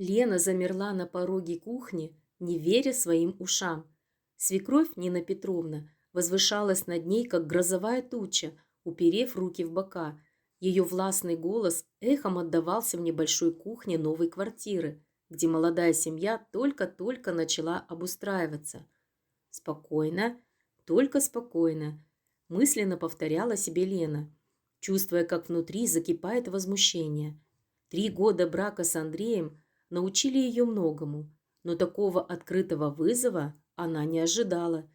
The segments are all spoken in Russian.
Лена замерла на пороге кухни, не веря своим ушам. Свекровь Нина Петровна возвышалась над ней, как грозовая туча, уперев руки в бока. Ее властный голос эхом отдавался в небольшой кухне новой квартиры, где молодая семья только-только начала обустраиваться. «Спокойно, только спокойно», – мысленно повторяла себе Лена, чувствуя, как внутри закипает возмущение. 3 года брака с Андреем научили ее многому, но такого открытого вызова она не ожидала.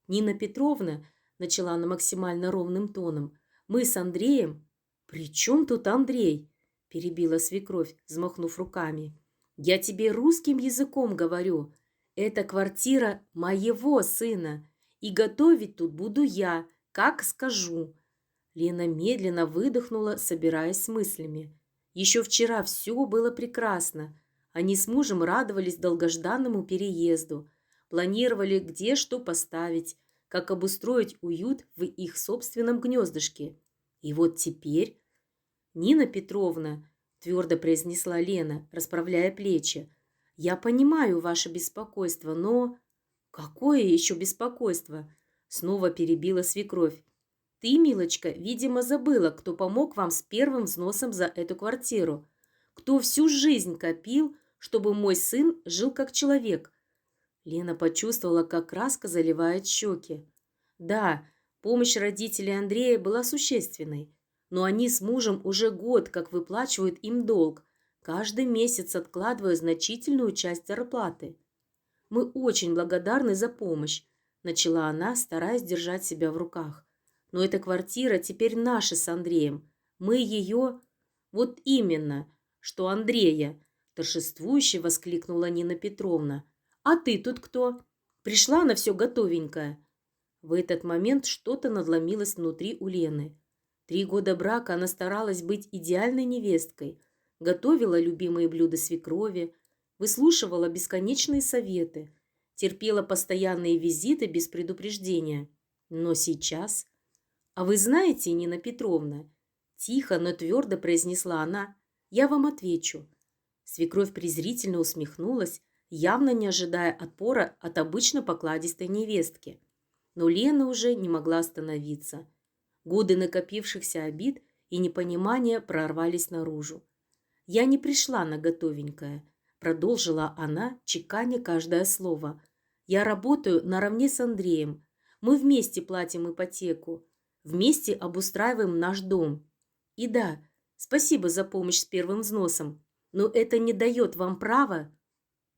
«Нина Петровна», – начала она максимально ровным тоном, – «мы с Андреем...» «При чем тут Андрей?» – перебила свекровь, взмахнув руками. «Я тебе русским языком говорю. Это квартира моего сына, и готовить тут буду я, как скажу». Лена медленно выдохнула, собираясь с мыслями. Еще вчера все было прекрасно. Они с мужем радовались долгожданному переезду, планировали, где что поставить, как обустроить уют в их собственном гнездышке. И вот теперь... «Нина Петровна», – твердо произнесла Лена, расправляя плечи, – «я понимаю ваше беспокойство, но...» «Какое еще беспокойство?» – снова перебила свекровь. «Ты, милочка, видимо, забыла, кто помог вам с первым взносом за эту квартиру. Кто всю жизнь копил, чтобы мой сын жил как человек». Лена почувствовала, как краска заливает щеки. Да, помощь родителей Андрея была существенной, но они с мужем уже год как выплачивают им долг, каждый месяц откладывая значительную часть зарплаты. «Мы очень благодарны за помощь», – начала она, стараясь держать себя в руках. «Но эта квартира теперь наша с Андреем. Мы ее...» «Вот именно, что Андрея!» – торжествующе воскликнула Нина Петровна. «А ты тут кто? Пришла на все готовенькое». В этот момент что-то надломилось внутри у Лены. 3 года брака она старалась быть идеальной невесткой, готовила любимые блюда свекрови, выслушивала бесконечные советы, терпела постоянные визиты без предупреждения. Но сейчас... «А вы знаете, Нина Петровна?» Тихо, но твердо произнесла она. «Я вам отвечу». Свекровь презрительно усмехнулась, явно не ожидая отпора от обычно покладистой невестки. Но Лена уже не могла остановиться. Годы накопившихся обид и непонимания прорвались наружу. «Я не пришла на готовенькое», – продолжила она, чеканя каждое слово. «Я работаю наравне с Андреем. Мы вместе платим ипотеку, вместе обустраиваем наш дом. И да, спасибо за помощь с первым взносом, но это не дает вам права...»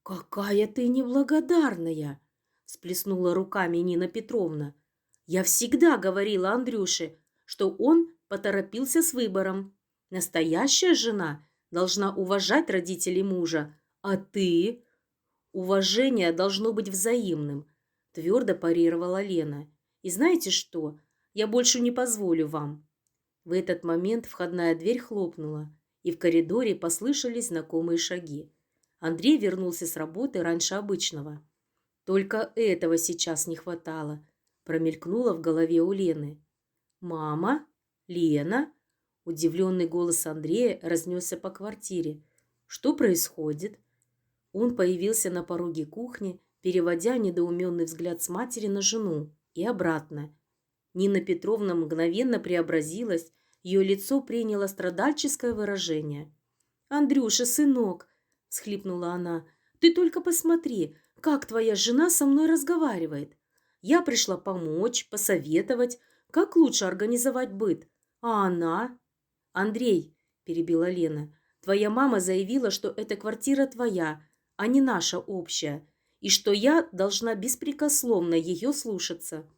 «Какая ты неблагодарная!» – всплеснула руками Нина Петровна. «Я всегда говорила Андрюше, что он поторопился с выбором. Настоящая жена должна уважать родителей мужа, а ты...» «Уважение должно быть взаимным», – твердо парировала Лена. «И знаете что? Я больше не позволю вам». В этот момент входная дверь хлопнула, и в коридоре послышались знакомые шаги. Андрей вернулся с работы раньше обычного. Только этого сейчас не хватало, промелькнуло в голове у Лены. «Мама? Лена?» Удивленный голос Андрея разнесся по квартире. «Что происходит?» Он появился на пороге кухни, переводя недоуменный взгляд с матери на жену и обратно. Нина Петровна мгновенно преобразилась, ее лицо приняло страдальческое выражение. «Андрюша, сынок!» – всхлипнула она. «Ты только посмотри, как твоя жена со мной разговаривает. Я пришла помочь, посоветовать, как лучше организовать быт. А она...» «Андрей», – перебила Лена, – «твоя мама заявила, что эта квартира твоя, а не наша общая, и что я должна беспрекословно ее слушаться».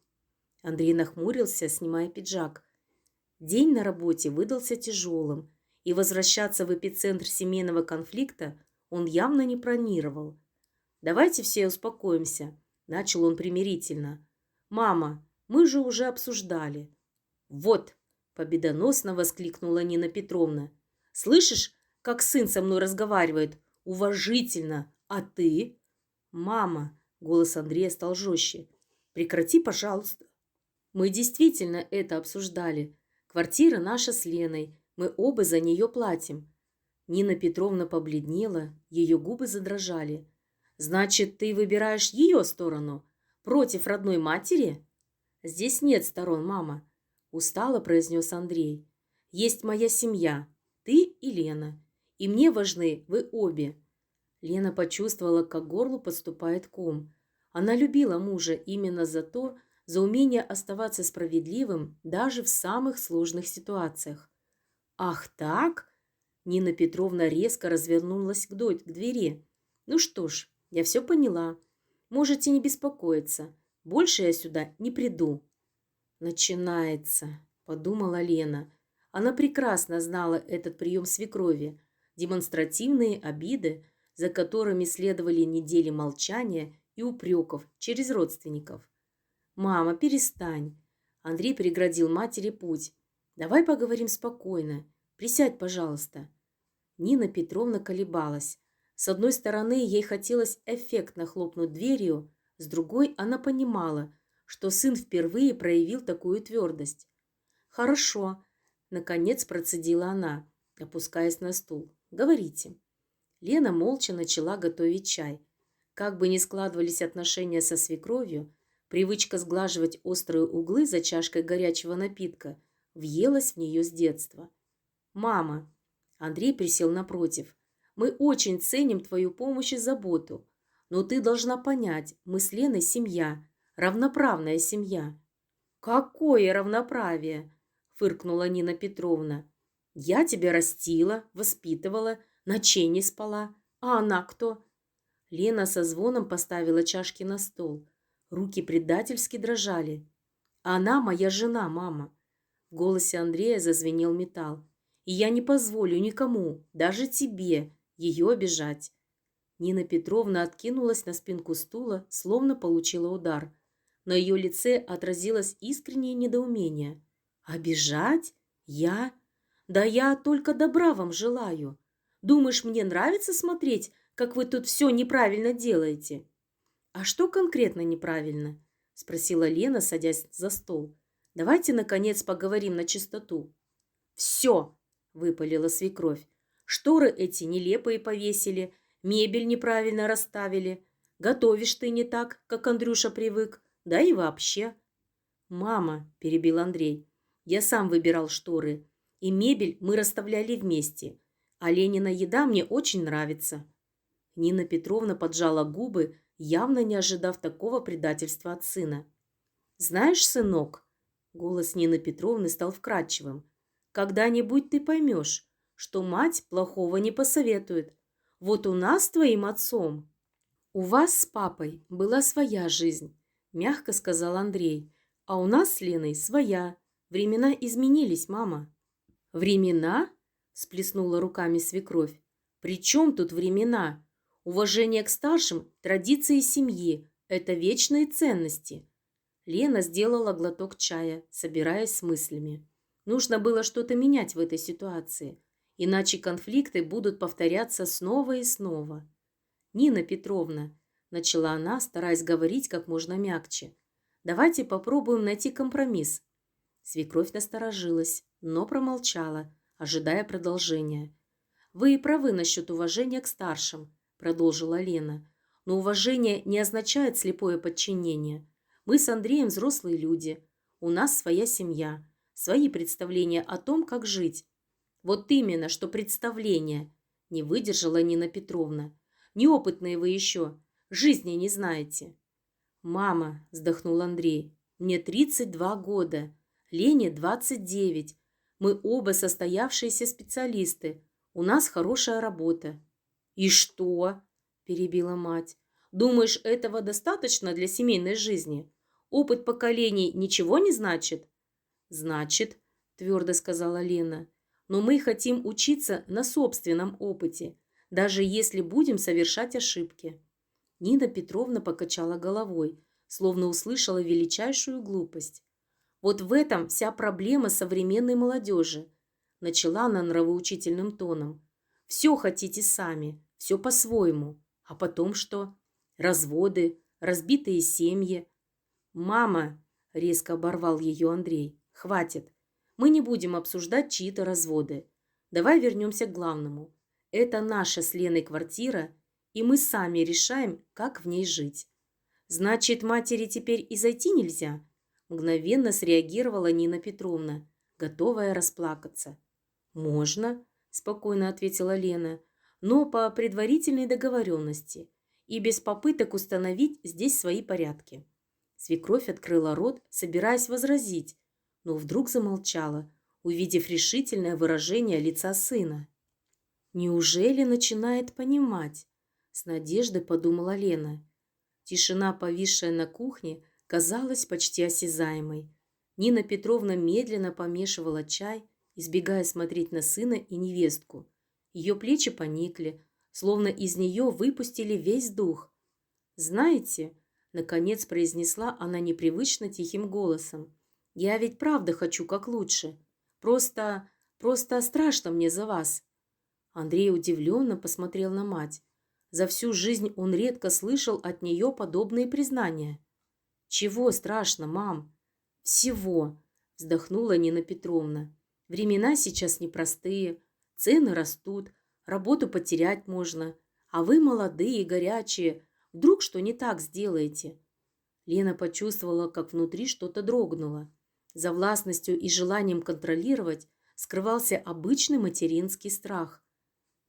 Андрей нахмурился, снимая пиджак. День на работе выдался тяжелым, и возвращаться в эпицентр семейного конфликта он явно не планировал. «Давайте все успокоимся», – начал он примирительно. «Мама, мы же уже обсуждали». «Вот», – победоносно воскликнула Нина Петровна. «Слышишь, как сын со мной разговаривает? Уважительно. А ты?» «Мама», – голос Андрея стал жестче. «Прекрати, пожалуйста». «Мы действительно это обсуждали. Квартира наша с Леной. Мы оба за нее платим». Нина Петровна побледнела, ее губы задрожали. «Значит, ты выбираешь ее сторону? Против родной матери?» «Здесь нет сторон, мама», — устало произнес Андрей. «Есть моя семья, ты и Лена, и мне важны вы обе». Лена почувствовала, как к горлу подступает ком. Она любила мужа именно за умение оставаться справедливым даже в самых сложных ситуациях. «Ах так?» Нина Петровна резко развернулась к двери. «Ну что ж, я все поняла. Можете не беспокоиться. Больше я сюда не приду». «Начинается», — подумала Лена. Она прекрасно знала этот прием свекрови. Демонстративные обиды, за которыми следовали недели молчания и упреков через родственников. «Мама, перестань!» Андрей преградил матери путь. «Давай поговорим спокойно. Присядь, пожалуйста». Нина Петровна колебалась. С одной стороны, ей хотелось эффектно хлопнуть дверью, с другой она понимала, что сын впервые проявил такую твердость. «Хорошо», — наконец процедила она, опускаясь на стул. «Говорите». Лена молча начала готовить чай. Как бы ни складывались отношения со свекровью, привычка сглаживать острые углы за чашкой горячего напитка въелась в нее с детства. «Мама», — Андрей присел напротив, — «мы очень ценим твою помощь и заботу, но ты должна понять, мы с Леной семья, равноправная семья». «Какое равноправие?» — фыркнула Нина Петровна. «Я тебя растила, воспитывала, ночей не спала. А она кто?» Лена со звоном поставила чашки на стол. Руки предательски дрожали. «Она моя жена, мама». В голосе Андрея зазвенел металл. «И я не позволю никому, даже тебе, ее обижать». Нина Петровна откинулась на спинку стула, словно получила удар. На ее лице отразилось искреннее недоумение. «Обижать? Я? Да я только добра вам желаю. Думаешь, мне нравится смотреть, как вы тут все неправильно делаете?» «А что конкретно неправильно?» – спросила Лена, садясь за стол. «Давайте, наконец, поговорим на чистоту». «Все!» – выпалила свекровь. «Шторы эти нелепые повесили, мебель неправильно расставили. Готовишь ты не так, как Андрюша привык, да и вообще». «Мама», – перебил Андрей, – «я сам выбирал шторы, и мебель мы расставляли вместе, а Ленина еда мне очень нравится». Нина Петровна поджала губы, явно не ожидав такого предательства от сына. «Знаешь, сынок», — голос Нины Петровны стал вкрадчивым, «когда-нибудь ты поймешь, что мать плохого не посоветует. Вот у нас с твоим отцом...» «У вас с папой была своя жизнь», — мягко сказал Андрей, «а у нас с Леной своя. Времена изменились, мама». «Времена?» — всплеснула руками свекровь. «При чем тут времена? Уважение к старшим, традиции семьи – это вечные ценности». Лена сделала глоток чая, собираясь с мыслями. Нужно было что-то менять в этой ситуации, иначе конфликты будут повторяться снова и снова. «Нина Петровна», – начала она, стараясь говорить как можно мягче, – «давайте попробуем найти компромисс». Свекровь насторожилась, но промолчала, ожидая продолжения. «Вы и правы насчет уважения к старшим», – продолжила Лена. «Но уважение не означает слепое подчинение. Мы с Андреем взрослые люди. У нас своя семья, свои представления о том, как жить». «Вот именно, что представления», – не выдержала Нина Петровна. «Неопытные вы еще, жизни не знаете». «Мама», – вздохнул Андрей, – «мне 32 года, Лене 29. Мы оба состоявшиеся специалисты. У нас хорошая работа». «И что?» – перебила мать. «Думаешь, этого достаточно для семейной жизни? Опыт поколений ничего не значит?» «Значит», – твердо сказала Лена, – «но мы хотим учиться на собственном опыте, даже если будем совершать ошибки». Нина Петровна покачала головой, словно услышала величайшую глупость. «Вот в этом вся проблема современной молодежи», – начала она нравоучительным тоном. «Все хотите сами, все по-своему. А потом что? Разводы, разбитые семьи». «Мама», – резко оборвал ее Андрей, – «хватит. Мы не будем обсуждать чьи-то разводы. Давай вернемся к главному. Это наша с Леной квартира, и мы сами решаем, как в ней жить. Значит, матери теперь и зайти нельзя? Мгновенно среагировала Нина Петровна, готовая расплакаться. Можно, спокойно ответила Лена, но по предварительной договоренности и без попыток установить здесь свои порядки. Свекровь открыла рот, собираясь возразить, но вдруг замолчала, увидев решительное выражение лица сына. «Неужели начинает понимать?» — с надеждой подумала Лена. Тишина, повисшая на кухне, казалась почти осязаемой. Нина Петровна медленно помешивала чай, избегая смотреть на сына и невестку. Ее плечи поникли, словно из нее выпустили весь дух. «Знаете», — наконец произнесла она непривычно тихим голосом, «я ведь правда хочу как лучше. Просто страшно мне за вас». Андрей удивленно посмотрел на мать. За всю жизнь он редко слышал от нее подобные признания. «Чего страшно, мам?» «Всего», — вздохнула Нина Петровна. «Времена сейчас непростые, цены растут, работу потерять можно, а вы молодые и горячие, вдруг что не так сделаете?» Лена почувствовала, как внутри что-то дрогнуло. За властностью и желанием контролировать скрывался обычный материнский страх.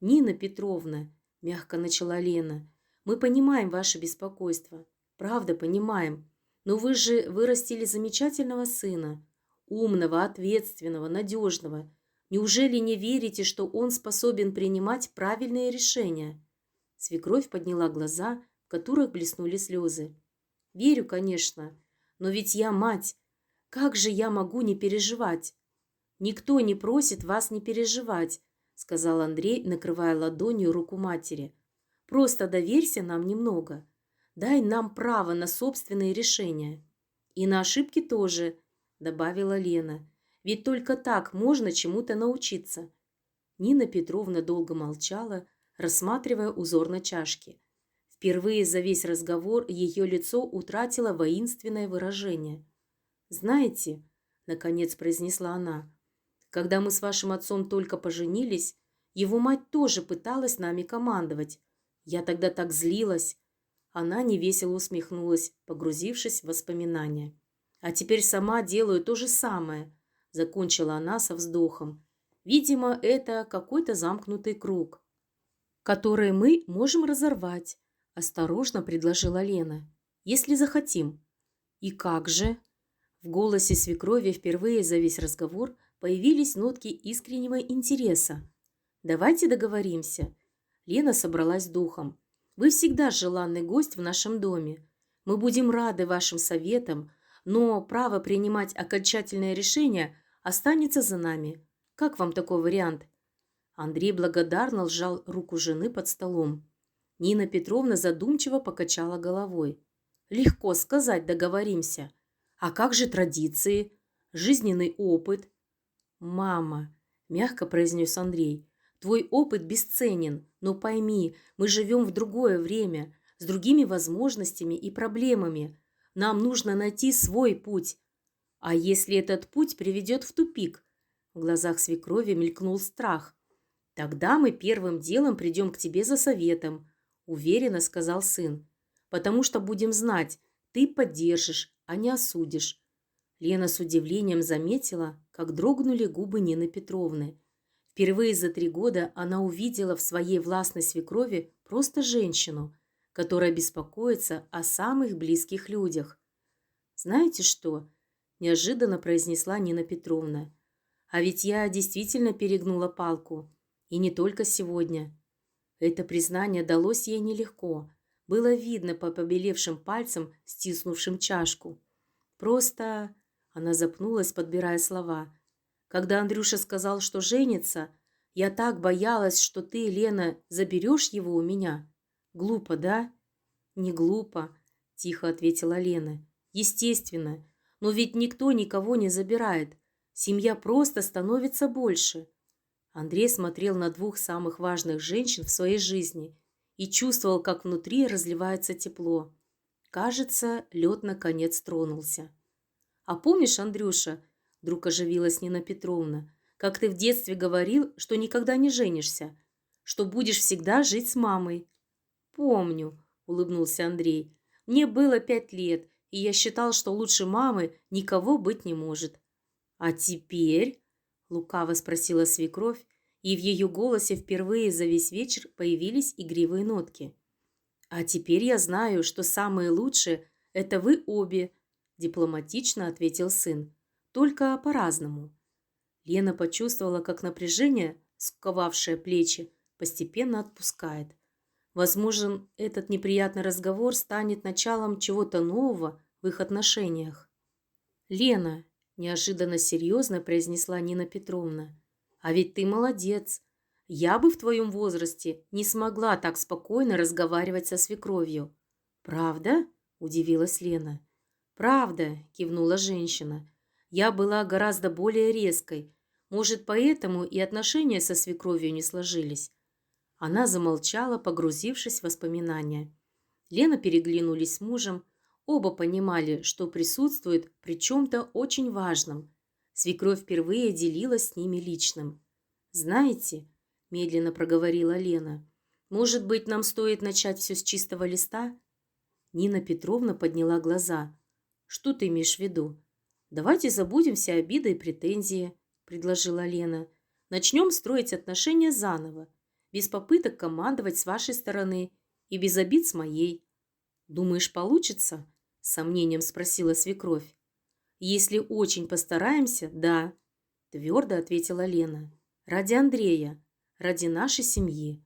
«Нина Петровна», — мягко начала Лена, — «мы понимаем ваше беспокойство, правда понимаем, но вы же вырастили замечательного сына, умного, ответственного, надежного. Неужели не верите, что он способен принимать правильные решения?» Свекровь подняла глаза, в которых блеснули слезы. «Верю, конечно, но ведь я мать. Как же я могу не переживать?» «Никто не просит вас не переживать», — сказал Андрей, накрывая ладонью руку матери. «Просто доверься нам немного. Дай нам право на собственные решения. И на ошибки тоже», — добавила Лена. «Ведь только так можно чему-то научиться». Нина Петровна долго молчала, рассматривая узор на чашке. Впервые за весь разговор ее лицо утратило воинственное выражение. «Знаете», — наконец произнесла она, — «когда мы с вашим отцом только поженились, его мать тоже пыталась нами командовать. Я тогда так злилась». Она невесело усмехнулась, погрузившись в воспоминания. «А теперь сама делаю то же самое», — закончила она со вздохом. «Видимо, это какой-то замкнутый круг, который мы можем разорвать», — осторожно предложила Лена, — «если захотим». «И как же?» В голосе свекрови впервые за весь разговор появились нотки искреннего интереса. «Давайте договоримся». Лена собралась с духом. «Вы всегда желанный гость в нашем доме. Мы будем рады вашим советам, но право принимать окончательное решение останется за нами. Как вам такой вариант?» Андрей благодарно сжал руку жены под столом. Нина Петровна задумчиво покачала головой. «Легко сказать, договоримся. А как же традиции, жизненный опыт?» «Мама», — мягко произнес Андрей, — «твой опыт бесценен, но пойми, мы живем в другое время, с другими возможностями и проблемами. Нам нужно найти свой путь. А если этот путь приведет в тупик?» В глазах свекрови мелькнул страх. «Тогда мы первым делом придем к тебе за советом», — уверенно сказал сын, «потому что будем знать, ты поддержишь, а не осудишь». Лена с удивлением заметила, как дрогнули губы Нины Петровны. Впервые за 3 года она увидела в своей властной свекрови просто женщину, которая беспокоится о самых близких людях. «Знаете что?» – неожиданно произнесла Нина Петровна. «А ведь я действительно перегнула палку. И не только сегодня». Это признание далось ей нелегко. Было видно по побелевшим пальцам, стиснувшим чашку. «Просто...» – она запнулась, подбирая слова. «Когда Андрюша сказал, что женится, я так боялась, что ты, Лена, заберешь его у меня. Глупо, да?» «Не глупо», – тихо ответила Лена. «Естественно. Но ведь никто никого не забирает. Семья просто становится больше». Андрей смотрел на 2 самых важных женщин в своей жизни и чувствовал, как внутри разливается тепло. Кажется, лед наконец тронулся. «А помнишь, Андрюша, — вдруг оживилась Нина Петровна, — как ты в детстве говорил, что никогда не женишься? что будешь всегда жить с мамой». «Помню», — улыбнулся Андрей. «Мне было 5 лет, и я считал, что лучше мамы никого быть не может». «А теперь?» — лукаво спросила свекровь, и в ее голосе впервые за весь вечер появились игривые нотки. «А теперь я знаю, что самые лучшие — это вы обе», — дипломатично ответил сын. «Только по-разному». Лена почувствовала, как напряжение, сковавшее плечи, постепенно отпускает. Возможно, этот неприятный разговор станет началом чего-то нового в их отношениях. «Лена», – неожиданно серьезно произнесла Нина Петровна, – «а ведь ты молодец. Я бы в твоем возрасте не смогла так спокойно разговаривать со свекровью». «Правда?» – удивилась Лена. «Правда», – кивнула женщина. «Я была гораздо более резкой. Может, поэтому и отношения со свекровью не сложились». Она замолчала, погрузившись в воспоминания. Лена переглянулись с мужем. Оба понимали, что присутствует при чем-то очень важном. Свекровь впервые делилась с ними личным. «Знаете», – медленно проговорила Лена, – «может быть, нам стоит начать все с чистого листа?» Нина Петровна подняла глаза. «Что ты имеешь в виду?» «Давайте забудем все обиды и претензии», – предложила Лена. «Начнем строить отношения заново, без попыток командовать с вашей стороны и без обид с моей». «Думаешь, получится?» – с сомнением спросила свекровь. «Если очень постараемся, да», – твердо ответила Лена. «Ради Андрея, ради нашей семьи».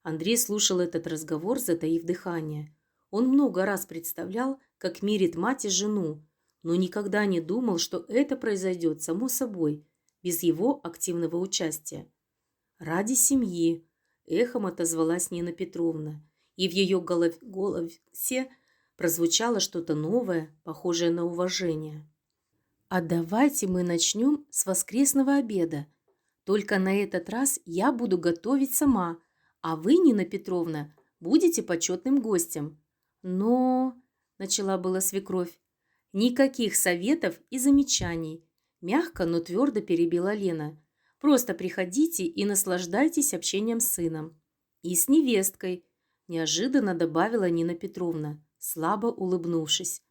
Андрей слушал этот разговор, затаив дыхание. Он много раз представлял, как мирит мать и жену, но никогда не думал, что это произойдет само собой, без его активного участия. «Ради семьи», – эхом отозвалась Нина Петровна, и в ее голосе прозвучало что-то новое, похожее на уважение. «А давайте мы начнем с воскресного обеда. Только на этот раз я буду готовить сама, а вы, Нина Петровна, будете почетным гостем». «Но...» – начала была свекровь. «Никаких советов и замечаний», – мягко, но твердо перебила Лена. «Просто приходите и наслаждайтесь общением с сыном». «И с невесткой», – неожиданно добавила Нина Петровна, слабо улыбнувшись.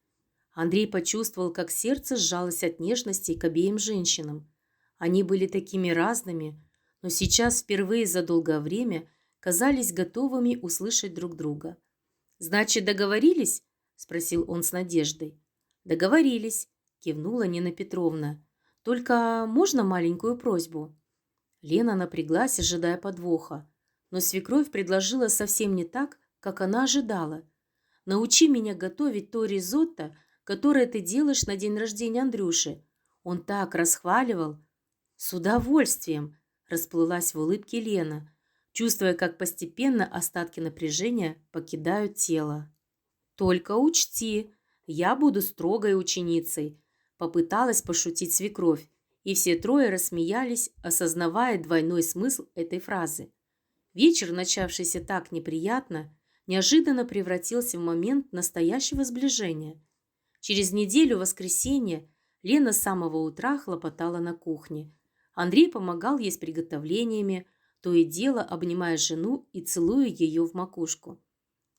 Андрей почувствовал, как сердце сжалось от нежности к обеим женщинам. Они были такими разными, но сейчас впервые за долгое время казались готовыми услышать друг друга. «Значит, договорились?» – спросил он с надеждой. «Договорились», – кивнула Нина Петровна. «Только можно маленькую просьбу?» Лена напряглась, ожидая подвоха, но свекровь предложила совсем не так, как она ожидала. «Научи меня готовить то ризотто, которое ты делаешь на день рождения Андрюши. Он так расхваливал». «С удовольствием», – расплылась в улыбке Лена, чувствуя, как постепенно остатки напряжения покидают тело. «Только учти, я буду строгой ученицей», – попыталась пошутить свекровь, и все трое рассмеялись, осознавая двойной смысл этой фразы. Вечер, начавшийся так неприятно, неожиданно превратился в момент настоящего сближения. Через неделю, в воскресенье, Лена с самого утра хлопотала на кухне. Андрей помогал ей с приготовлениями, то и дело обнимая жену и целуя ее в макушку.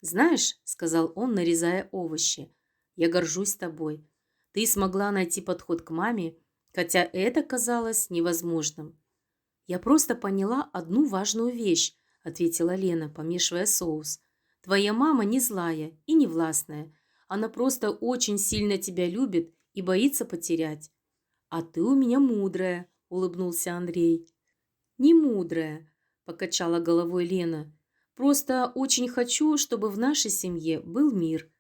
«Знаешь», — сказал он, нарезая овощи, — «я горжусь тобой. Ты смогла найти подход к маме, хотя это казалось невозможным». «Я просто поняла одну важную вещь», — ответила Лена, помешивая соус. «Твоя мама не злая и не властная. Она просто очень сильно тебя любит и боится потерять». «А ты у меня мудрая», — улыбнулся Андрей. «Не мудрая», — покачала головой Лена. «Просто очень хочу, чтобы в нашей семье был мир».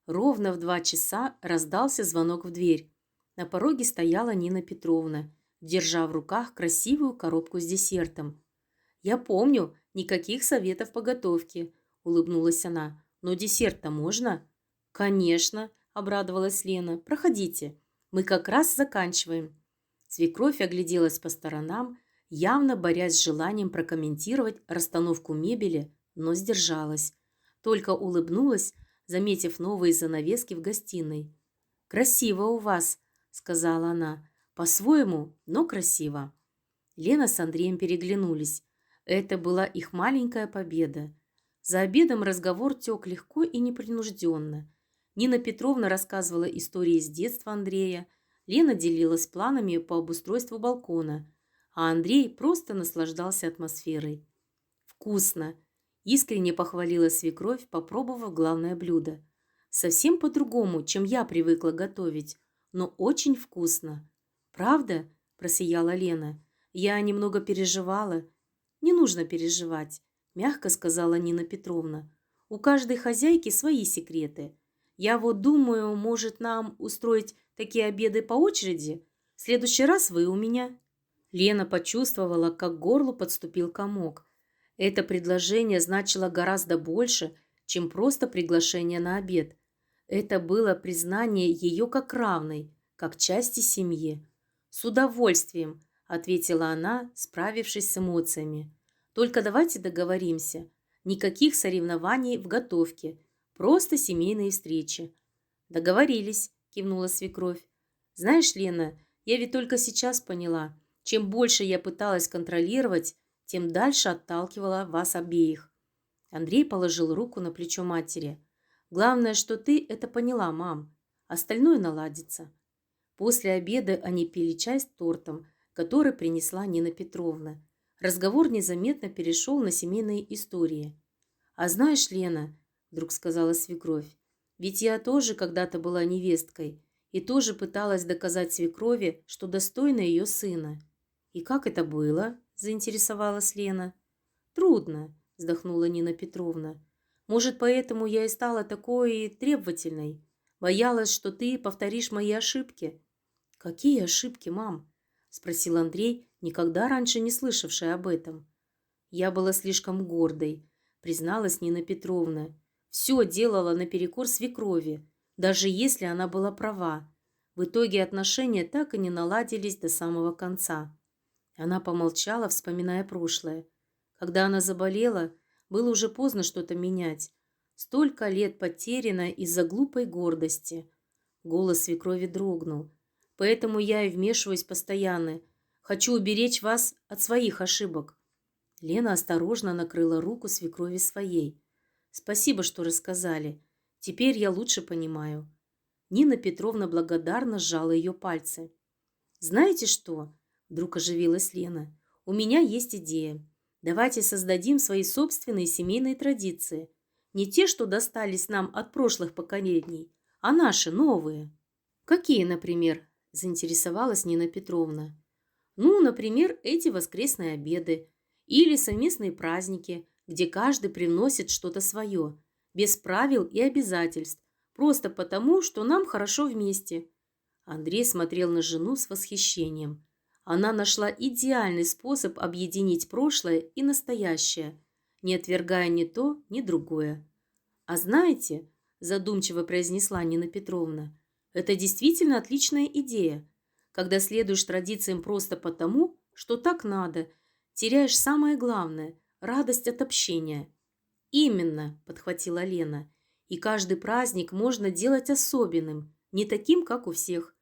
Ровно в 2 часа раздался звонок в дверь. На пороге стояла Нина Петровна, держа в руках красивую коробку с десертом. «Я помню, никаких советов по готовке», – улыбнулась она. «Но десерт-то можно?» «Конечно», – обрадовалась Лена. «Проходите. Мы как раз заканчиваем». Свекровь огляделась по сторонам, явно борясь с желанием прокомментировать расстановку мебели, но сдержалась. Только улыбнулась, заметив новые занавески в гостиной. «Красиво у вас», – сказала она. «По-своему, но красиво». Лена с Андреем переглянулись. Это была их маленькая победа. За обедом разговор тек легко и непринужденно. Нина Петровна рассказывала истории с детства Андрея, Лена делилась планами по обустройству балкона, а Андрей просто наслаждался атмосферой. «Вкусно!» – искренне похвалила свекровь, попробовав главное блюдо. «Совсем по-другому, чем я привыкла готовить, но очень вкусно». «Правда?» – просияла Лена. «Я немного переживала». «Не нужно переживать», – мягко сказала Нина Петровна. «У каждой хозяйки свои секреты. Я вот думаю, может, нам устроить такие обеды по очереди? В следующий раз вы у меня». Лена почувствовала, как к горлу подступил комок. Это предложение значило гораздо больше, чем просто приглашение на обед. Это было признание ее как равной, как части семьи. «С удовольствием», – ответила она, справившись с эмоциями. «Только давайте договоримся. Никаких соревнований в готовке, просто семейные встречи». «Договорились», – кивнула свекровь. «Знаешь, Лена, я ведь только сейчас поняла, чем больше я пыталась контролировать, тем дальше отталкивала вас обеих». Андрей положил руку на плечо матери. «Главное, что ты это поняла, мам. Остальное наладится». После обеда они пили чай с тортом, который принесла Нина Петровна. Разговор незаметно перешел на семейные истории. «А знаешь, Лена, — вдруг сказала свекровь, — ведь я тоже когда-то была невесткой и тоже пыталась доказать свекрови, что достойна ее сына». «И как это было?» – заинтересовалась Лена. «Трудно», – вздохнула Нина Петровна. «Может, поэтому я и стала такой требовательной. Боялась, что ты повторишь мои ошибки». «Какие ошибки, мам?» – спросил Андрей, никогда раньше не слышавший об этом. «Я была слишком гордой», – призналась Нина Петровна. «Все делала наперекор свекрови, даже если она была права. В итоге отношения так и не наладились до самого конца». Она помолчала, вспоминая прошлое. Когда она заболела, было уже поздно что-то менять. Столько лет потеряно из-за глупой гордости. Голос свекрови дрогнул. «Поэтому я и вмешиваюсь постоянно. Хочу уберечь вас от своих ошибок». Лена осторожно накрыла руку свекрови своей. «Спасибо, что рассказали. Теперь я лучше понимаю». Нина Петровна благодарно сжала ее пальцы. «Знаете что?» – вдруг оживилась Лена. «У меня есть идея. Давайте создадим свои собственные семейные традиции. Не те, что достались нам от прошлых поколений, а наши, новые». «Какие, например?» – заинтересовалась Нина Петровна. «Ну, например, эти воскресные обеды или совместные праздники, где каждый привносит что-то свое, без правил и обязательств, просто потому, что нам хорошо вместе». Андрей смотрел на жену с восхищением. Она нашла идеальный способ объединить прошлое и настоящее, не отвергая ни то, ни другое. «А знаете, — задумчиво произнесла Нина Петровна, — это действительно отличная идея. Когда следуешь традициям просто потому, что так надо, теряешь самое главное – радость от общения». «Именно, — подхватила Лена, — и каждый праздник можно делать особенным, не таким, как у всех.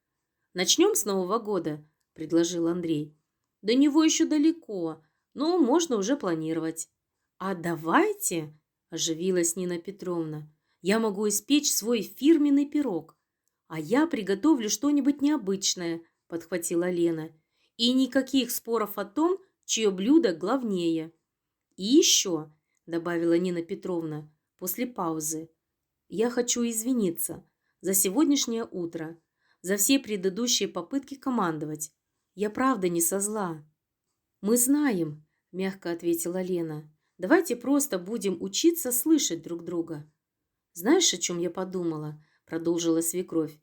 Начнем с Нового года, — предложил Андрей. До него еще далеко, но можно уже планировать. А давайте, — оживилась Нина Петровна, — я могу испечь свой фирменный пирог. А я приготовлю что-нибудь необычное, — подхватила Лена. И никаких споров о том, чье блюдо главнее. И еще, — добавила Нина Петровна после паузы, — я хочу извиниться за сегодняшнее утро, за все предыдущие попытки командовать. Я правда не со зла». «Мы знаем», – мягко ответила Лена. «Давайте просто будем учиться слышать друг друга». «Знаешь, о чем я подумала?» – продолжила свекровь.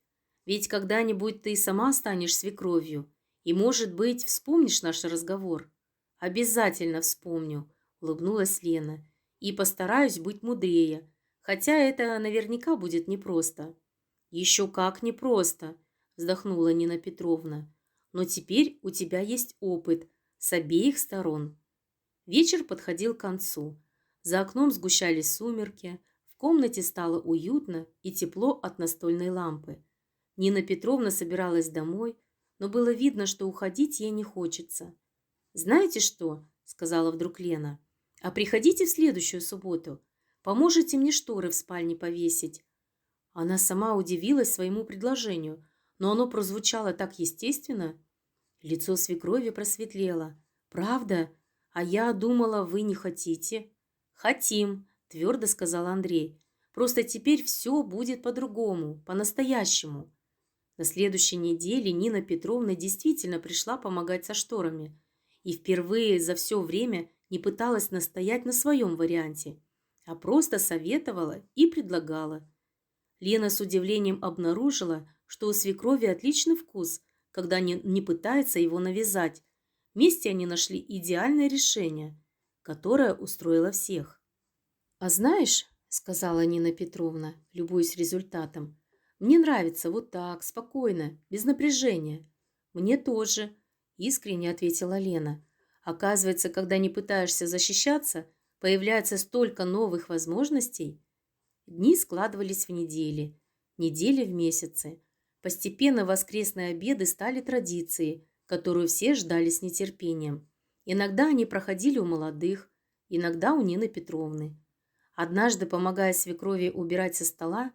«Ведь когда-нибудь ты сама станешь свекровью, и, может быть, вспомнишь наш разговор». «Обязательно вспомню», – улыбнулась Лена. «И постараюсь быть мудрее, хотя это наверняка будет непросто». «Еще как непросто», – вздохнула Нина Петровна. «Но теперь у тебя есть опыт с обеих сторон». Вечер подходил к концу. За окном сгущались сумерки, в комнате стало уютно и тепло от настольной лампы. Нина Петровна собиралась домой, но было видно, что уходить ей не хочется. «Знаете что?» сказала вдруг Лена. «А приходите в следующую субботу. Поможете мне шторы в спальне повесить». Она сама удивилась своему предложению, но оно прозвучало так естественно. Лицо свекрови просветлело. «Правда? А я думала, вы не хотите». «Хотим», – твердо сказал Андрей. «Просто теперь все будет по-другому, по-настоящему». На следующей неделе Нина Петровна действительно пришла помогать со шторами и впервые за все время не пыталась настоять на своем варианте, а просто советовала и предлагала. Лена с удивлением обнаружила, что у свекрови отличный вкус, когда не пытается его навязать. Вместе они нашли идеальное решение, которое устроило всех. «А знаешь, — сказала Нина Петровна, любуясь результатом, — мне нравится вот так, спокойно, без напряжения». «Мне тоже», — искренне ответила Лена. «Оказывается, когда не пытаешься защищаться, появляется столько новых возможностей». Дни складывались в недели, недели в месяцы. Постепенно воскресные обеды стали традицией, которую все ждали с нетерпением. Иногда они проходили у молодых, иногда у Нины Петровны. Однажды, помогая свекрови убирать со стола,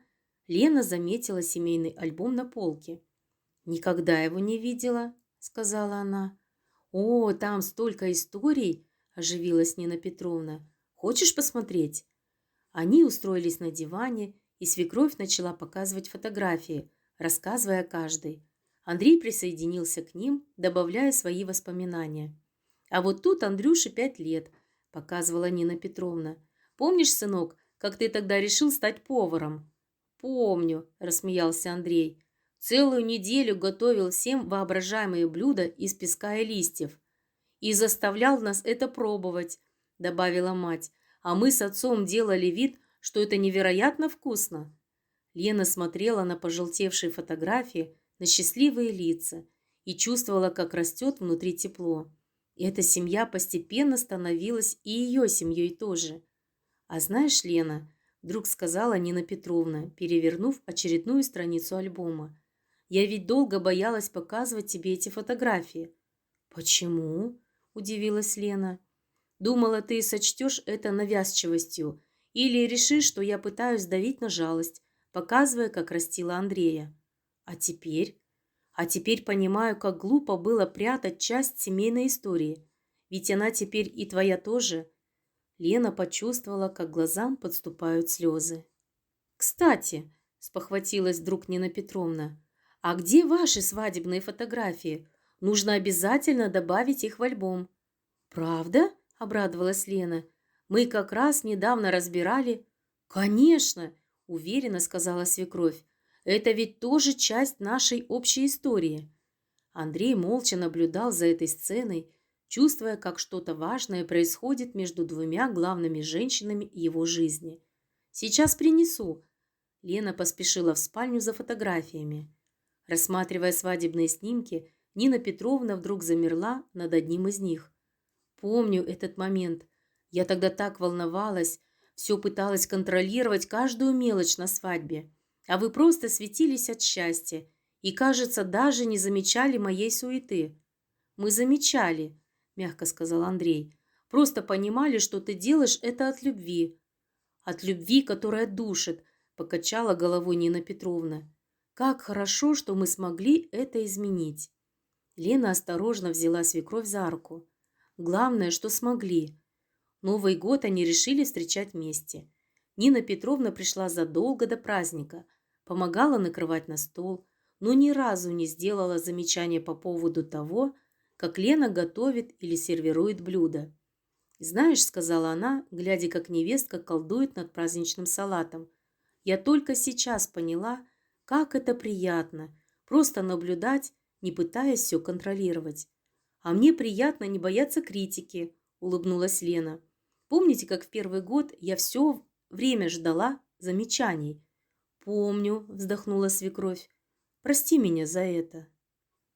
Лена заметила семейный альбом на полке. «Никогда его не видела», — сказала она. «О, там столько историй!» – оживилась Нина Петровна. «Хочешь посмотреть?» Они устроились на диване, и свекровь начала показывать фотографии, рассказывая о каждой. Андрей присоединился к ним, добавляя свои воспоминания. «А вот тут Андрюше 5 лет», – показывала Нина Петровна. «Помнишь, сынок, как ты тогда решил стать поваром?» «Помню», – рассмеялся Андрей. «Целую неделю готовил всем воображаемые блюда из песка и листьев. И заставлял нас это пробовать», – добавила мать. «А мы с отцом делали вид, что это невероятно вкусно». Лена смотрела на пожелтевшие фотографии, на счастливые лица и чувствовала, как растет внутри тепло. И эта семья постепенно становилась и ее семьей тоже. «А знаешь, Лена, — вдруг сказала Нина Петровна, перевернув очередную страницу альбома, — я ведь долго боялась показывать тебе эти фотографии». «Почему?» – удивилась Лена. «Думала, ты сочтешь это навязчивостью или решишь, что я пытаюсь давить на жалость, показывая, как растила Андрея. А теперь? А теперь понимаю, как глупо было прятать часть семейной истории. Ведь она теперь и твоя тоже». Лена почувствовала, как глазам подступают слезы. «Кстати, — спохватилась вдруг Нина Петровна, — а где ваши свадебные фотографии? Нужно обязательно добавить их в альбом». «Правда?» – обрадовалась Лена. «Мы как раз недавно разбирали». «Конечно!» – уверенно сказала свекровь. «Это ведь тоже часть нашей общей истории». Андрей молча наблюдал за этой сценой, чувствуя, как что-то важное происходит между двумя главными женщинами его жизни. «Сейчас принесу». Лена поспешила в спальню за фотографиями. Рассматривая свадебные снимки, Нина Петровна вдруг замерла над одним из них. «Помню этот момент. Я тогда так волновалась, все пыталась контролировать каждую мелочь на свадьбе, а вы просто светились от счастья и, кажется, даже не замечали моей суеты». «Мы замечали», – мягко сказал Андрей. «Просто понимали, что ты делаешь это от любви». «От любви, которая душит», – покачала головой Нина Петровна. «Как хорошо, что мы смогли это изменить». Лена осторожно взяла свекровь за руку. Главное, что смогли. Новый год они решили встречать вместе. Нина Петровна пришла задолго до праздника, помогала накрывать на стол, но ни разу не сделала замечания по поводу того, как Лена готовит или сервирует блюда. «Знаешь, — сказала она, глядя, как невестка колдует над праздничным салатом, — я только сейчас поняла, как это приятно, просто наблюдать, не пытаясь все контролировать. А мне приятно не бояться критики», – улыбнулась Лена. «Помните, как в первый год я все время ждала замечаний?» «Помню», – вздохнула свекровь. «Прости меня за это».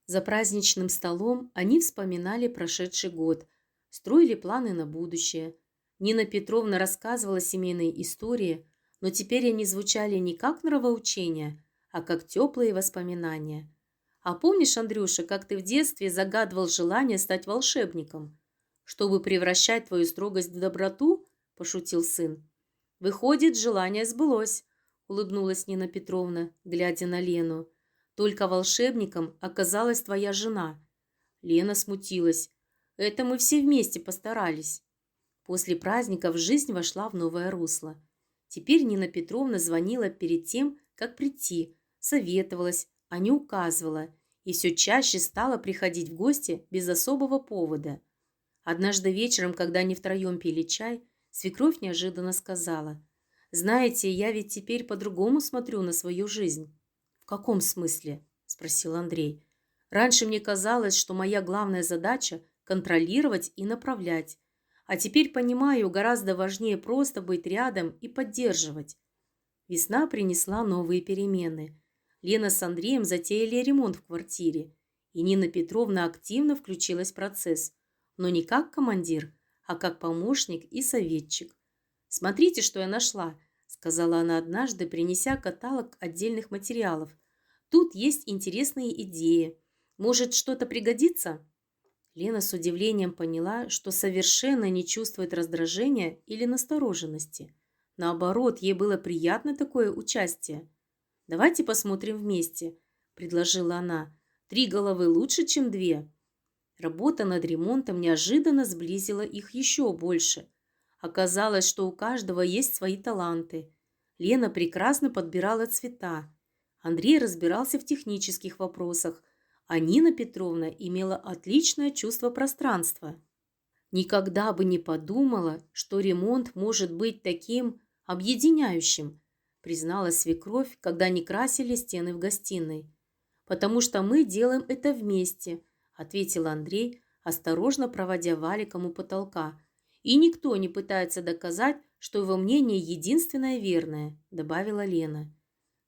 За праздничным столом они вспоминали прошедший год, строили планы на будущее. Нина Петровна рассказывала семейные истории, но теперь они звучали не как нравоучения, а как теплые воспоминания. «А помнишь, Андрюша, как ты в детстве загадывал желание стать волшебником?» чтобы превращать твою строгость в доброту?» – пошутил сын. «Выходит, желание сбылось», – улыбнулась Нина Петровна, глядя на Лену. «Только волшебником оказалась твоя жена». Лена смутилась. «Это мы все вместе постарались». После праздника в жизнь вошла в новое русло. Теперь Нина Петровна звонила перед тем, как прийти, советовалась, а не указывала, и все чаще стала приходить в гости без особого повода. Однажды вечером, когда они втроем пили чай, свекровь неожиданно сказала: «Знаете, я ведь теперь по-другому смотрю на свою жизнь». «В каком смысле?» – спросил Андрей. «Раньше мне казалось, что моя главная задача – контролировать и направлять. А теперь понимаю, гораздо важнее просто быть рядом и поддерживать». Весна принесла новые перемены. Лена с Андреем затеяли ремонт в квартире, и Нина Петровна активно включилась в процесс, но не как командир, а как помощник и советчик. «Смотрите, что я нашла», – сказала она однажды, принеся каталог отдельных материалов. «Тут есть интересные идеи. Может, что-то пригодится?» Лена с удивлением поняла, что совершенно не чувствует раздражения или настороженности. Наоборот, ей было приятно такое участие. «Давайте посмотрим вместе», – предложила она. «3 головы лучше, чем 2». Работа над ремонтом неожиданно сблизила их еще больше. Оказалось, что у каждого есть свои таланты. Лена прекрасно подбирала цвета. Андрей разбирался в технических вопросах, а Нина Петровна имела отличное чувство пространства. «Никогда бы не подумала, что ремонт может быть таким объединяющим», призналась свекровь, когда они красили стены в гостиной. «Потому что мы делаем это вместе», ответил Андрей, осторожно проводя валиком у потолка. «И никто не пытается доказать, что его мнение единственное верное», добавила Лена.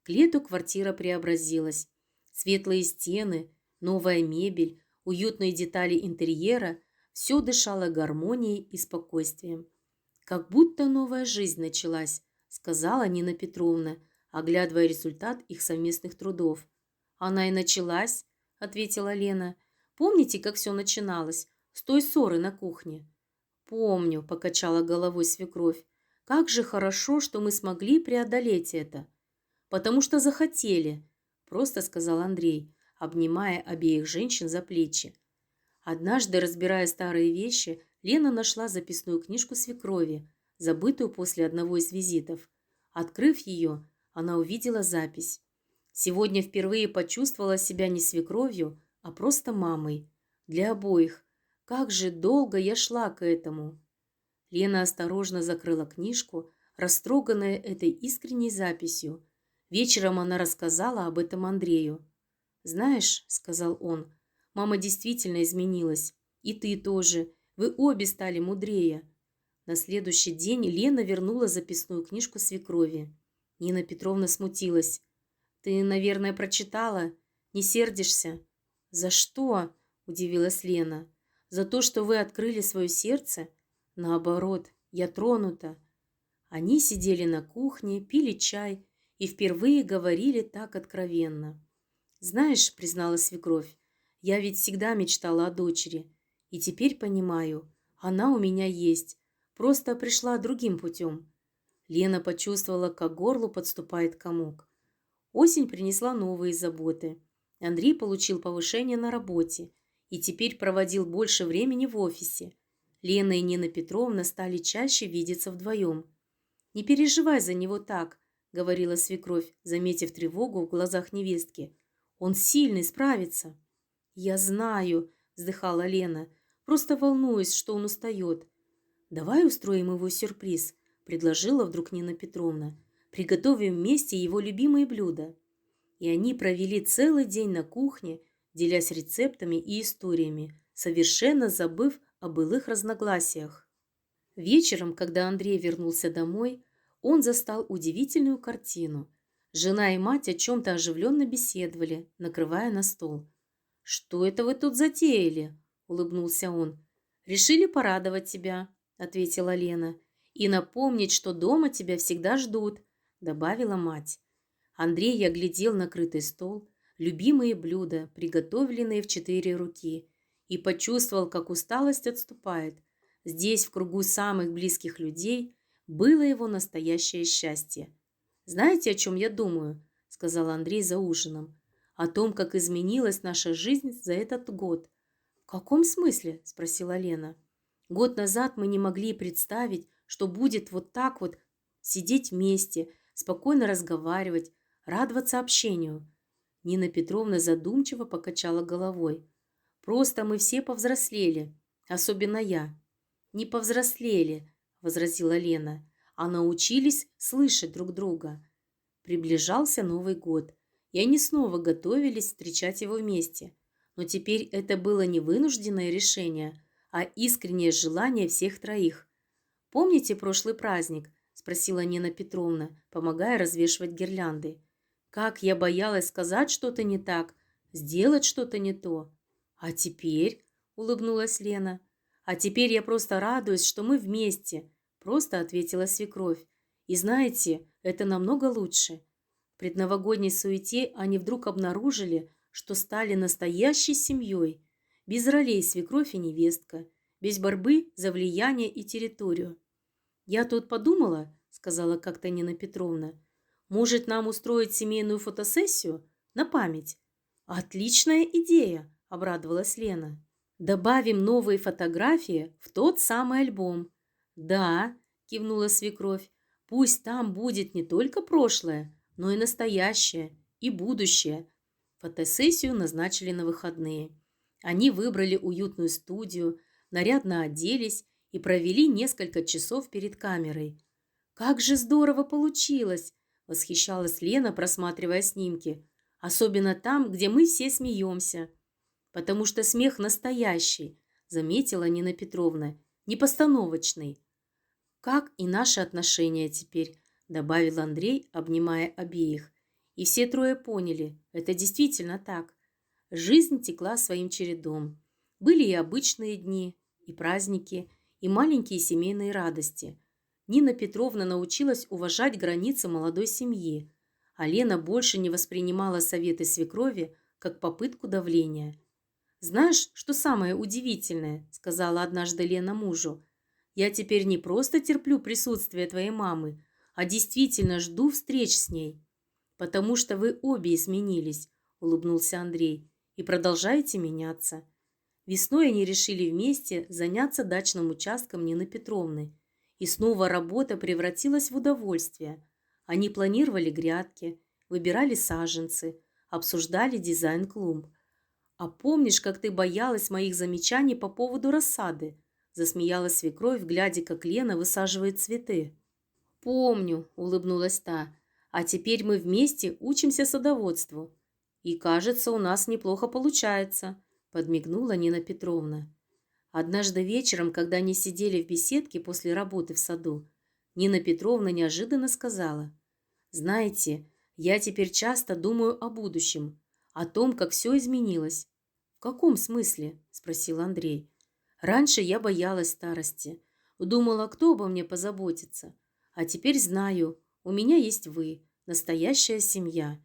К лету квартира преобразилась. Светлые стены, новая мебель, уютные детали интерьера – все дышало гармонией и спокойствием. «Как будто новая жизнь началась», – сказала Нина Петровна, оглядывая результат их совместных трудов. «Она и началась», – ответила Лена. «Помните, как все начиналось? С той ссоры на кухне?» «Помню», – покачала головой свекровь. «Как же хорошо, что мы смогли преодолеть это». «Потому что захотели», – просто сказал Андрей, обнимая обеих женщин за плечи. Однажды, разбирая старые вещи, Лена нашла записную книжку свекрови, забытую после одного из визитов. Открыв ее, она увидела запись. «Сегодня впервые почувствовала себя не свекровью, а просто мамой. Для обоих. Как же долго я шла к этому». Лена осторожно закрыла книжку, растроганная этой искренней записью. Вечером она рассказала об этом Андрею. «Знаешь, — сказал он, — мама действительно изменилась. И ты тоже. Вы обе стали мудрее». На следующий день Лена вернула записную книжку свекрови. Нина Петровна смутилась. «Ты, наверное, прочитала? Не сердишься?» «За что?» – удивилась Лена. «За то, что вы открыли свое сердце? Наоборот, я тронута». Они сидели на кухне, пили чай и впервые говорили так откровенно. «Знаешь, — призналась свекровь, — я ведь всегда мечтала о дочери. И теперь понимаю, она у меня есть, просто пришла другим путем». Лена почувствовала, как к горлу подступает комок. Осень принесла новые заботы. Андрей получил повышение на работе и теперь проводил больше времени в офисе. Лена и Нина Петровна стали чаще видеться вдвоем. «Не переживай за него так», — говорила свекровь, заметив тревогу в глазах невестки. «Он сильный, справится». «Я знаю», — вздыхала Лена, — «просто волнуюсь, что он устает». «Давай устроим его сюрприз», — предложила вдруг Нина Петровна. «Приготовим вместе его любимые блюда». И они провели целый день на кухне, делясь рецептами и историями, совершенно забыв о былых разногласиях. Вечером, когда Андрей вернулся домой, он застал удивительную картину. Жена и мать о чем-то оживленно беседовали, накрывая на стол. «Что это вы тут затеяли?» – улыбнулся он. «Решили порадовать тебя», – ответила Лена. «И напомнить, что дома тебя всегда ждут», – добавила мать. Андрей оглядел накрытый стол, любимые блюда, приготовленные в 4 руки, и почувствовал, как усталость отступает, Здесь, в кругу самых близких людей, было его настоящее счастье. «Знаете, о чем я думаю?» – сказал Андрей за ужином. «О том, как изменилась наша жизнь за этот год». «В каком смысле?» – спросила Лена. «Год назад мы не могли представить, что будет вот так вот сидеть вместе, спокойно разговаривать, радоваться общению». Нина Петровна задумчиво покачала головой. «Просто мы все повзрослели, особенно я». «Не повзрослели», – возразила Лена, – «а научились слышать друг друга». Приближался Новый год, и они снова готовились встречать его вместе. Но теперь это было не вынужденное решение, а искреннее желание всех троих. «Помните прошлый праздник?» – спросила Нина Петровна, помогая развешивать гирлянды. «Как я боялась сказать что-то не так, сделать что-то не то». «А теперь?» – улыбнулась Лена. «А теперь я просто радуюсь, что мы вместе», – просто ответила свекровь. «И знаете, это намного лучше». В предновогодней суете они вдруг обнаружили, что стали настоящей семьей, без ролей свекровь и невестка, без борьбы за влияние и территорию. «Я тут подумала», – сказала как-то Нина Петровна, – «может, нам устроить семейную фотосессию на память?» «Отличная идея», – обрадовалась Лена. «Добавим новые фотографии в тот самый альбом». «Да», – кивнула свекровь, – «пусть там будет не только прошлое, но и настоящее, и будущее». Фотосессию назначили на выходные. Они выбрали уютную студию, нарядно оделись и провели несколько часов перед камерой. «Как же здорово получилось!» – восхищалась Лена, просматривая снимки. «Особенно там, где мы все смеемся». «Потому что смех настоящий», – заметила Нина Петровна, – «непостановочный». «Как и наши отношения теперь», – добавил Андрей, обнимая обеих. И все трое поняли, это действительно так. Жизнь текла своим чередом. Были и обычные дни, и праздники, и маленькие семейные радости. Нина Петровна научилась уважать границы молодой семьи, а Лена больше не воспринимала советы свекрови как попытку давления. «Знаешь, что самое удивительное?» – сказала однажды Лена мужу. «Я теперь не просто терплю присутствие твоей мамы, а действительно жду встреч с ней». «Потому что вы обе изменились», – улыбнулся Андрей, – «и продолжаете меняться». Весной они решили вместе заняться дачным участком Нины Петровны. И снова работа превратилась в удовольствие. Они планировали грядки, выбирали саженцы, обсуждали дизайн клумб. «А помнишь, как ты боялась моих замечаний по поводу рассады?» – засмеялась свекровь, глядя, как Лена высаживает цветы. «Помню», – улыбнулась та. «А теперь мы вместе учимся садоводству. И, кажется, у нас неплохо получается», – подмигнула Нина Петровна. Однажды вечером, когда они сидели в беседке после работы в саду, Нина Петровна неожиданно сказала: «Знаете, я теперь часто думаю о будущем, о том, как все изменилось». «В каком смысле?» – спросил Андрей. «Раньше я боялась старости, думала, кто обо мне позаботится. А теперь знаю, у меня есть вы, настоящая семья».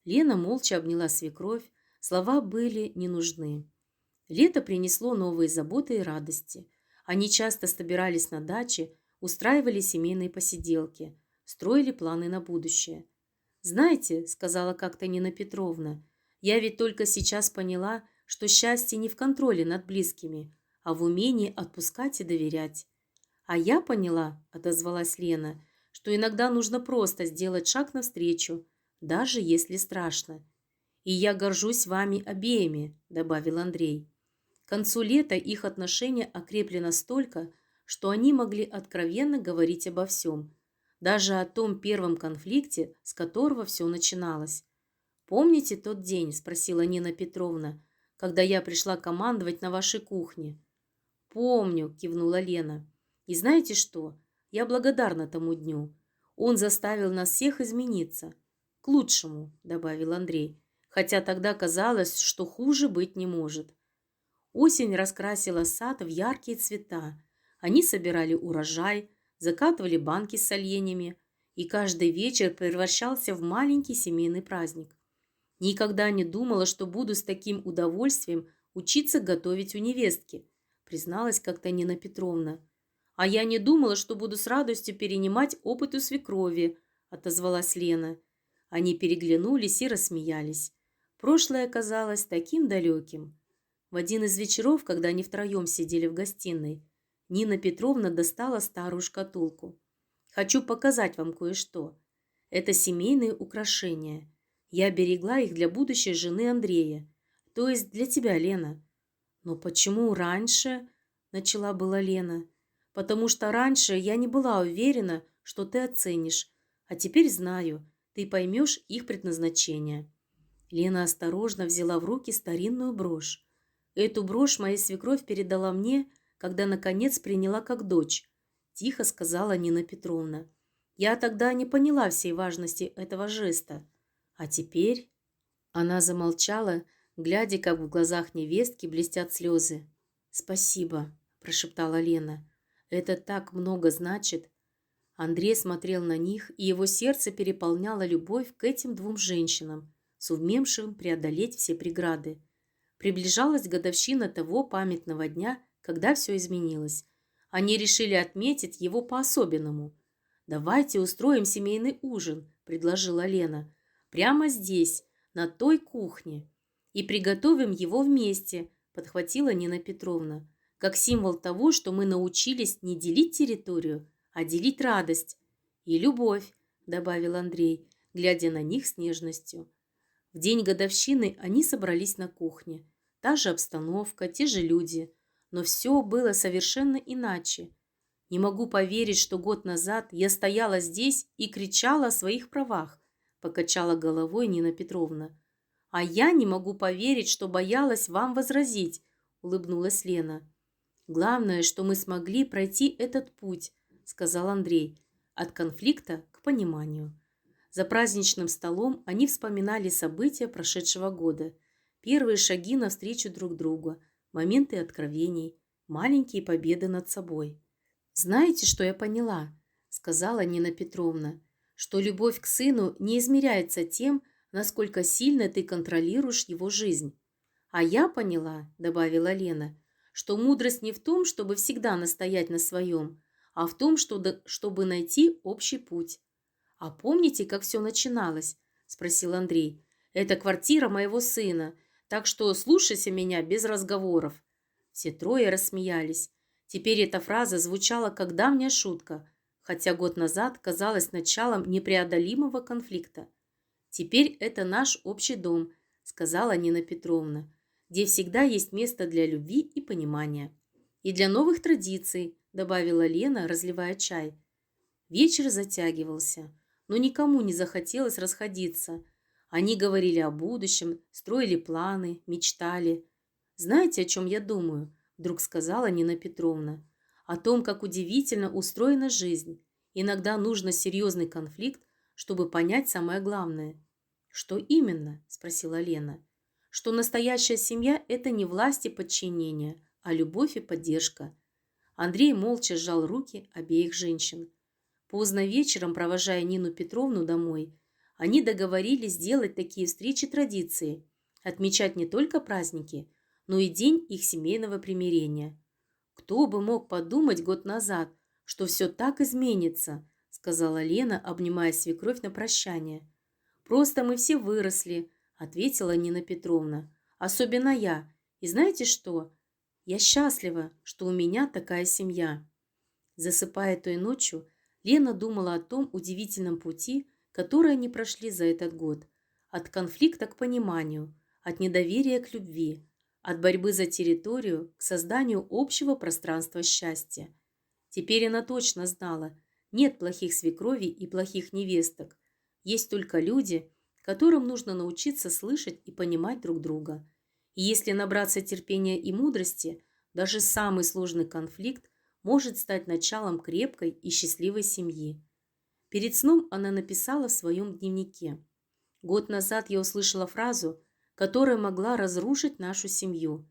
Лена молча обняла свекровь, слова были не нужны. Лето принесло новые заботы и радости. Они часто собирались на даче, устраивали семейные посиделки, строили планы на будущее. «Знаете, — сказала как-то Нина Петровна, — я ведь только сейчас поняла, что счастье не в контроле над близкими, а в умении отпускать и доверять». «А я поняла, — отозвалась Лена, — что иногда нужно просто сделать шаг навстречу, даже если страшно. И я горжусь вами обеими, — добавил Андрей. К концу лета их отношения окрепли настолько, что они могли откровенно говорить обо всем, даже о том первом конфликте, с которого все начиналось. «Помните тот день, — спросила Нина Петровна, — когда я пришла командовать на вашей кухне?» «Помню, — кивнула Лена. И знаете что? Я благодарна тому дню. Он заставил нас всех измениться. К лучшему, — добавил Андрей, хотя тогда казалось, что хуже быть не может». Осень раскрасила сад в яркие цвета. Они собирали урожай, закатывали банки с соленьями, и каждый вечер превращался в маленький семейный праздник. Никогда не думала, что буду с таким удовольствием учиться готовить у невестки, призналась как-то Нина Петровна. «А я не думала, что буду с радостью перенимать опыт у свекрови», – отозвалась Лена. Они переглянулись и рассмеялись. Прошлое казалось таким далеким. В один из вечеров, когда они втроем сидели в гостиной, Нина Петровна достала старую шкатулку. «Хочу показать вам кое-что. Это семейные украшения. Я берегла их для будущей жены Андрея. То есть для тебя, Лена». «Но почему раньше?» – начала была Лена. «Потому что раньше я не была уверена, что ты оценишь. А теперь знаю, ты поймешь их предназначение». Лена осторожно взяла в руки старинную брошь. «Эту брошь моя свекровь передала мне, когда, наконец, приняла как дочь», – тихо сказала Нина Петровна. «Я тогда не поняла всей важности этого жеста. А теперь...» Она замолчала, глядя, как в глазах невестки блестят слезы. «Спасибо», – прошептала Лена. «Это так много значит». Андрей смотрел на них, и его сердце переполняло любовь к этим двум женщинам, сумевшим преодолеть все преграды. Приближалась годовщина того памятного дня, когда все изменилось. Они решили отметить его по-особенному. «Давайте устроим семейный ужин», – предложила Лена. «Прямо здесь, на той кухне. И приготовим его вместе», – подхватила Нина Петровна. «Как символ того, что мы научились не делить территорию, а делить радость». «И любовь», – добавил Андрей, глядя на них с нежностью. В день годовщины они собрались на кухне. Та же обстановка, те же люди. Но все было совершенно иначе. «Не могу поверить, что год назад я стояла здесь и кричала о своих правах», – покачала головой Нина Петровна. «А я не могу поверить, что боялась вам возразить», – улыбнулась Лена. «Главное, что мы смогли пройти этот путь», – сказал Андрей, – «от конфликта к пониманию». За праздничным столом они вспоминали события прошедшего года, первые шаги навстречу друг другу, моменты откровений, маленькие победы над собой. «Знаете, что я поняла?» – сказала Нина Петровна, «что любовь к сыну не измеряется тем, насколько сильно ты контролируешь его жизнь». «А я поняла», – добавила Лена, «что мудрость не в том, чтобы всегда настоять на своем, а в том, чтобы найти общий путь». «А помните, как все начиналось?» – спросил Андрей. «Это квартира моего сына, так что слушайся меня без разговоров». Все трое рассмеялись. Теперь эта фраза звучала как давняя шутка, хотя год назад казалась началом непреодолимого конфликта. «Теперь это наш общий дом», – сказала Нина Петровна, «где всегда есть место для любви и понимания. И для новых традиций», – добавила Лена, разливая чай. Вечер затягивался, но никому не захотелось расходиться. Они говорили о будущем, строили планы, мечтали. «Знаете, о чем я думаю?» – вдруг сказала Нина Петровна. «О том, как удивительно устроена жизнь. Иногда нужно серьезный конфликт, чтобы понять самое главное». «Что именно?» – спросила Лена. «Что настоящая семья – это не власть и подчинение, а любовь и поддержка». Андрей молча сжал руки обеих женщин. Поздно вечером, провожая Нину Петровну домой, они договорились сделать такие встречи традицией, отмечать не только праздники, но и день их семейного примирения. «Кто бы мог подумать год назад, что все так изменится», – сказала Лена, обнимая свекровь на прощание. «Просто мы все выросли», – ответила Нина Петровна. «Особенно я. И знаете что? Я счастлива, что у меня такая семья». Засыпая той ночью, Лена думала о том удивительном пути, который они прошли за этот год. От конфликта к пониманию, от недоверия к любви, от борьбы за территорию к созданию общего пространства счастья. Теперь она точно знала, нет плохих свекровей и плохих невесток. Есть только люди, которым нужно научиться слышать и понимать друг друга. И если набраться терпения и мудрости, даже самый сложный конфликт может стать началом крепкой и счастливой семьи. Перед сном она написала в своем дневнике: «Год назад я услышала фразу, которая могла разрушить нашу семью.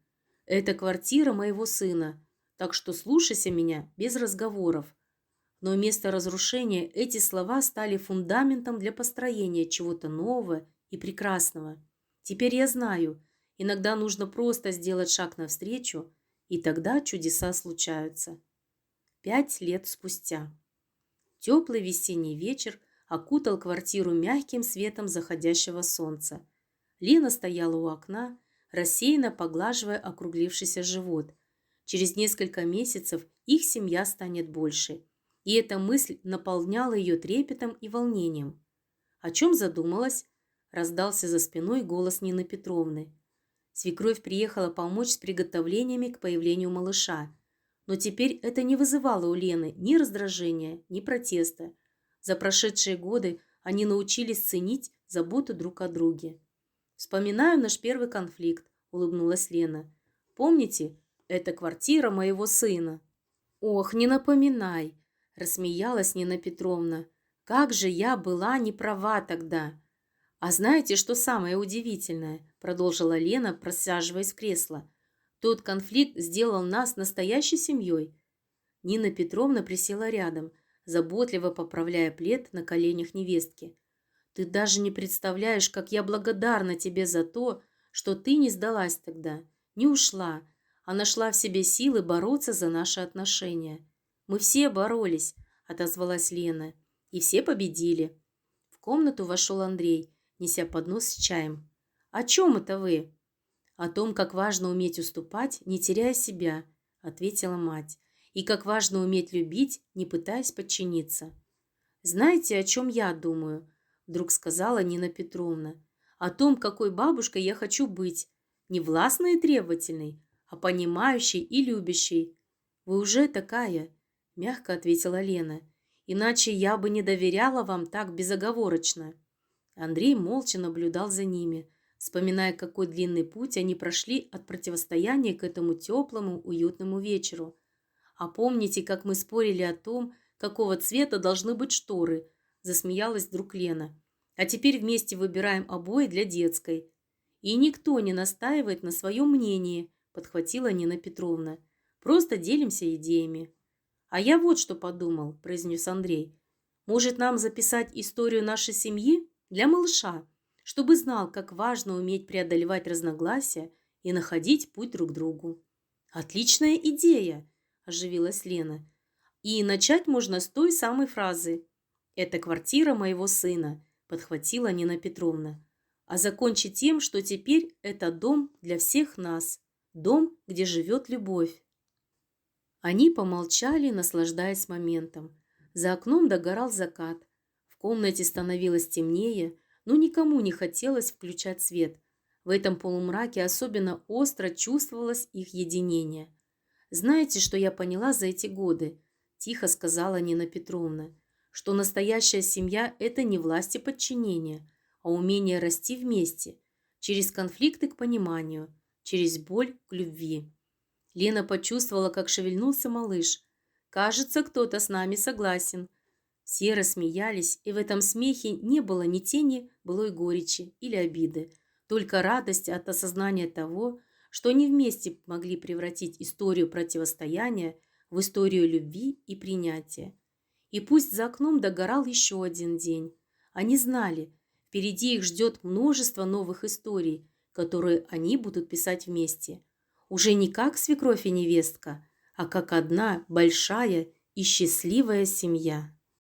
Это квартира моего сына, так что слушайся меня без разговоров». Но вместо разрушения эти слова стали фундаментом для построения чего-то нового и прекрасного. Теперь я знаю, иногда нужно просто сделать шаг навстречу, и тогда чудеса случаются. 5 лет спустя. Теплый весенний вечер окутал квартиру мягким светом заходящего солнца. Лена стояла у окна, рассеянно поглаживая округлившийся живот. Через несколько месяцев их семья станет больше, и эта мысль наполняла ее трепетом и волнением. «О чем задумалась?» – раздался за спиной голос Нины Петровны. Свекровь приехала помочь с приготовлениями к появлению малыша. Но теперь это не вызывало у Лены ни раздражения, ни протеста. За прошедшие годы они научились ценить заботу друг о друге. «Вспоминаю наш первый конфликт», – улыбнулась Лена. «Помните, это квартира моего сына?» «Ох, не напоминай», – рассмеялась Нина Петровна. «Как же я была не права тогда!» «А знаете, что самое удивительное?» – продолжила Лена, просаживаясь в кресло. «Тот конфликт сделал нас настоящей семьей». Нина Петровна присела рядом, заботливо поправляя плед на коленях невестки. «Ты даже не представляешь, как я благодарна тебе за то, что ты не сдалась тогда, не ушла, а нашла в себе силы бороться за наши отношения. Мы все боролись», – отозвалась Лена, – «и все победили». В комнату вошел Андрей, неся поднос с чаем. «О чем это вы?» «О том, как важно уметь уступать, не теряя себя», – ответила мать, «и как важно уметь любить, не пытаясь подчиниться». «Знаете, о чем я думаю?» – вдруг сказала Нина Петровна. «О том, какой бабушкой я хочу быть, не властной и требовательной, а понимающей и любящей». «Вы уже такая», – мягко ответила Лена, «иначе я бы не доверяла вам так безоговорочно». Андрей молча наблюдал за ними, вспоминая, какой длинный путь они прошли от противостояния к этому теплому, уютному вечеру. «А помните, как мы спорили о том, какого цвета должны быть шторы?» – засмеялась вдруг Лена. «А теперь вместе выбираем обои для детской». «И никто не настаивает на своем мнении», – подхватила Нина Петровна. «Просто делимся идеями». «А я вот что подумал», – произнес Андрей. «Может, нам записать историю нашей семьи для малыша, чтобы знал, как важно уметь преодолевать разногласия и находить путь друг к другу». «Отличная идея!» – оживилась Лена. «И начать можно с той самой фразы. Это квартира моего сына», – подхватила Нина Петровна. «А закончить тем, что теперь это дом для всех нас, дом, где живет любовь». Они помолчали, наслаждаясь моментом. За окном догорал закат. В комнате становилось темнее, но никому не хотелось включать свет. В этом полумраке особенно остро чувствовалось их единение. «Знаете, что я поняла за эти годы?» – тихо сказала Нина Петровна. «Что настоящая семья – это не власть и подчинение, а умение расти вместе, через конфликты к пониманию, через боль к любви». Лена почувствовала, как шевельнулся малыш. «Кажется, кто-то с нами согласен». Все рассмеялись, и в этом смехе не было ни тени былой горечи или обиды, только радость от осознания того, что они вместе могли превратить историю противостояния в историю любви и принятия. И пусть за окном догорал еще один день, они знали, впереди их ждет множество новых историй, которые они будут писать вместе. Уже не как свекровь и невестка, а как одна большая и счастливая семья.